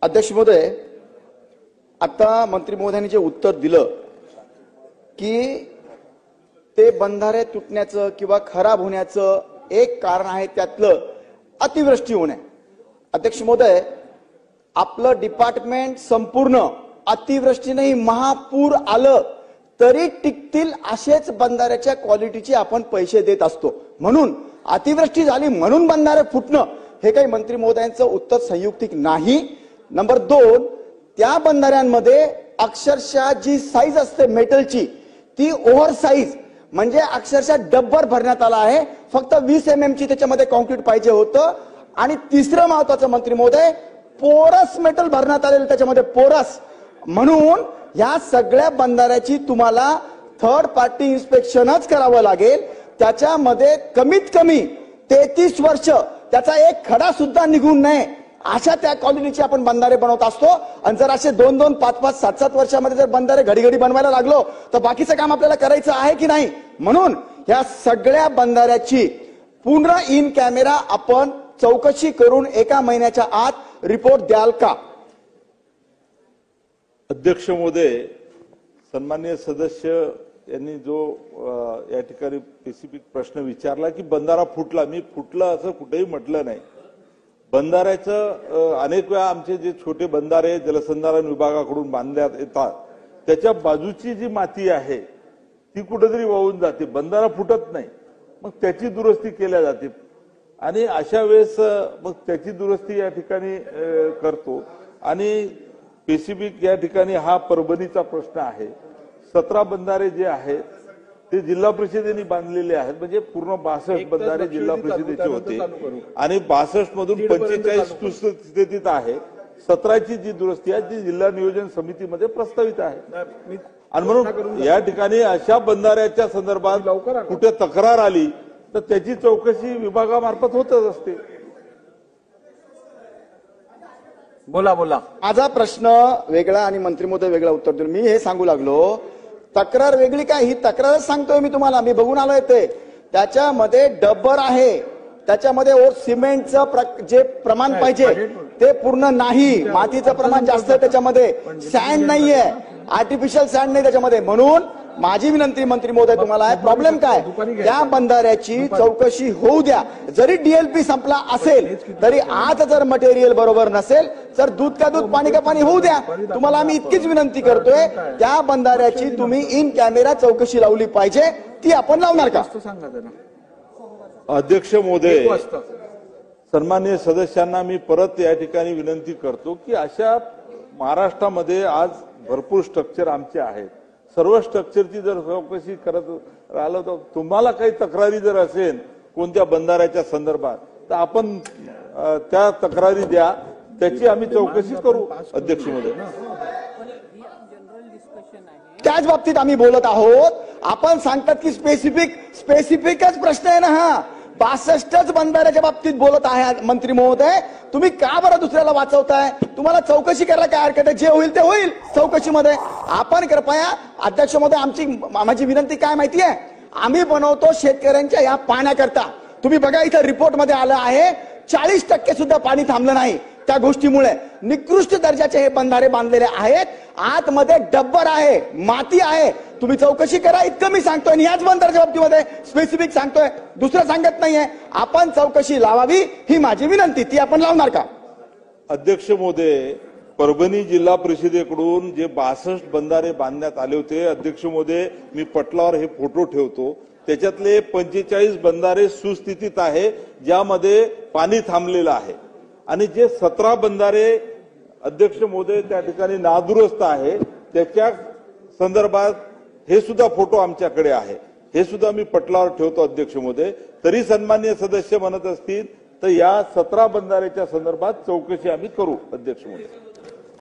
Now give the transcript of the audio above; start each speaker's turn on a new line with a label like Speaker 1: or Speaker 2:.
Speaker 1: अध्यक्ष महोदय, आता मंत्री महोदयांनी जे उत्तर दिलं की ते बंधारे तुटण्याचं किंवा खराब होण्याचं एक कारण आहे त्यातलं अतिवृष्टी होणे। अध्यक्ष महोदय, आपलं डिपार्टमेंट संपूर्ण अतिवृष्टीने महापूर आलं तरी टिकतील असेच बंधाऱ्याच्या क्वालिटीचे आपण पैसे देत असतो, म्हणून अतिवृष्टी झाली म्हणून बंधारे फुटणं हे काही मंत्री महोदयांचं उत्तर संयुक्तिक नाही। नंबर 2, त्या बंधाऱ्यांमध्ये अक्षरशः जी साईज असते मेटलची ती ओव्हर साईज म्हणजे अक्षरशः डब्बर भरण्यात आला आहे। फक्त 20 mm ची त्याच्यामध्ये कॉन्क्रीट पाहिजे होतं। आणि तिसरं महत्त्वाचं मंत्री महोदय, पोरस मेटल भरण्यात आलेलं त्याच्यामध्ये पोरस, म्हणून या सगळ्या बंधाऱ्याची तुम्हाला थर्ड पार्टी इन्स्पेक्शनच करावं लागेल। त्याच्यामध्ये कमीत कमी 33 वर्ष त्याचा एक खडा सुद्धा निघून नये अशा त्या क्वालिटीचे आपण बंधारे बनवत असतो। आणि जर असे 2-2, 5-5, 7-7 वर्षामध्ये जर बंधारे घडी बनवायला लागलो तर बाकीचं काम आपल्याला करायचं आहे की नाही। म्हणून या सगळ्या बंधाऱ्याची पूर्ण इन कॅमेरा आपण चौकशी करून 1 महिन्याच्या आत रिपोर्ट द्याल का?
Speaker 2: अध्यक्ष महोदय, सन्माननीय सदस्य यांनी जो या ठिकाणी स्पेसिफिक प्रश्न विचारला की बंधारा फुटला, मी फुटला असं कुठेही म्हटलं नाही। बंधाऱ्याचं अनेक वेळा आमचे जे छोटे बंधारे जलसंधारण विभागाकडून बांधण्यात येतात त्याच्या बाजूची जी माती आहे ती कुठेतरी वाहून जाते, बंधारा फुटत नाही, मग त्याची दुरुस्ती केल्या जाते। आणि अशा वेळेस मग त्याची दुरुस्ती या ठिकाणी करतो। आणि स्पेसिफिक या ठिकाणी हा परभणीचा प्रश्न आहे। 17 बंधारे जे आहेत ते जिल्हा परिषदेने बांधलेले आहेत, म्हणजे पूर्ण 62 बंधारे जिल्हा परिषदेचे होते आणि 62 मधून 45 सुस्थितीत आहे। 17ची जी दुरुस्ती आहे ती जिल्हा नियोजन समितीमध्ये प्रस्तावित आहे। आणि म्हणून या ठिकाणी अशा बंधाऱ्याच्या संदर्भात कुठे तक्रार आली तर त्याची चौकशी विभागामार्फत होतच असते।
Speaker 1: बोला। माझा प्रश्न वेगळा आणि मंत्री महोदय वेगळा उत्तर देऊन मी हे सांगू लागलो, तक्रार वेगळी काय, ही तक्रारच सांगतोय मी तुम्हाला, मी बघून आलोय ते त्याच्यामध्ये डब्बर आहे, त्याच्यामध्ये सिमेंटचं जे प्रमाण पाहिजे ते पूर्ण नाही, मातीचं प्रमाण जास्त आहे त्याच्यामध्ये, सँड नाहीये, आर्टिफिशियल सँड नाही त्याच्यामध्ये। म्हणून माझी विनंती मंत्री महोदय तुम्हाला आहे, प्रॉब्लेम काय, त्या बंधाऱ्याची चौकशी होऊ द्या। जरी डीएलपी संपला असेल तरी आज जर मटेरियल बरोबर नसेल तर दूध का दूध पाणी का पाणी होऊ द्या। तुम्हाला आम्ही इतकीच विनंती करतोय, त्या बंधाऱ्याची तुम्ही इन कॅमेरा चौकशी लावली पाहिजे, ती आपण लावणार का?
Speaker 2: अध्यक्ष महोदय, सन्माननीय सदस्यांना मी परत या ठिकाणी विनंती करतो की अशा महाराष्ट्रामध्ये आज भरपूर स्ट्रक्चर आमचे आहेत, सर्व स्ट्रक्चरची जर चौकशी करत राहिलो तर तुम्हाला काही तक्रारी जर असेल कोणत्या बंधाऱ्याच्या संदर्भात तर आपण त्या तक्रारी द्या, त्याची आम्ही चौकशी करू। अध्यक्ष महोदय,
Speaker 1: त्याच बाबतीत आम्ही बोलत आहोत। आपण सांगतात की स्पेसिफिकच प्रश्न आहे ना हा, 62च बंधाऱ्याच्या बाबतीत बोलत आहे मंत्री महोदय, तुम्ही का बरं दुसऱ्याला वाचवताय? तुम्हाला चौकशी करायला काय हरकत आहे, जे होईल ते होईल चौकशीमध्ये। आपण कृपया अध्यक्ष महोदय, माझी विनंती काय माहितीये, आम्ही बनवतो शेतकऱ्यांच्या या पाण्याकरता। तुम्ही बघा इथं रिपोर्टमध्ये आलं आहे 40% सुद्धा पाणी थांबलं नाही त्या गोष्टीमुळे। निकृष्ट दर्जाचे हे बंधारे बांधलेले आहेत, आतमध्ये डब्बर आहे, माती आहे, तुम्ही चौकशी करा, इतकं मी सांगतोय। आणि याच बंधाऱ्याच्या बाबतीमध्ये स्पेसिफिक सांगतोय, दुसरं सांगत नाहीये। आपण चौकशी लावावी ही माझी विनंती, ती आपण लावणार का?
Speaker 2: अध्यक्ष महोदय, परभणी जिल्हा परिषदेकडून जे 62 बंधारे बांधण्यात आले होते, अध्यक्ष महोदय मी पटलावर हे फोटो ठेवतो, त्याच्यातले 45 बंधारे सुस्थितीत आहे ज्यामध्ये पाणी थांबलेलं आहे आणि जे 17 बंधारे अध्यक्ष महोदय त्या ठिकाणी नादुरुस्त आहे त्याच्या संदर्भात हे सुद्धा फोटो आमच्याकडे आहे, हे सुद्धा मी पटलावर ठेवतो अध्यक्ष महोदय। तरी सन्माननीय सदस्य म्हणत असतील तर या 17 बंधाऱ्याच्या संदर्भात चौकशी आम्ही करू अध्यक्ष महोदय।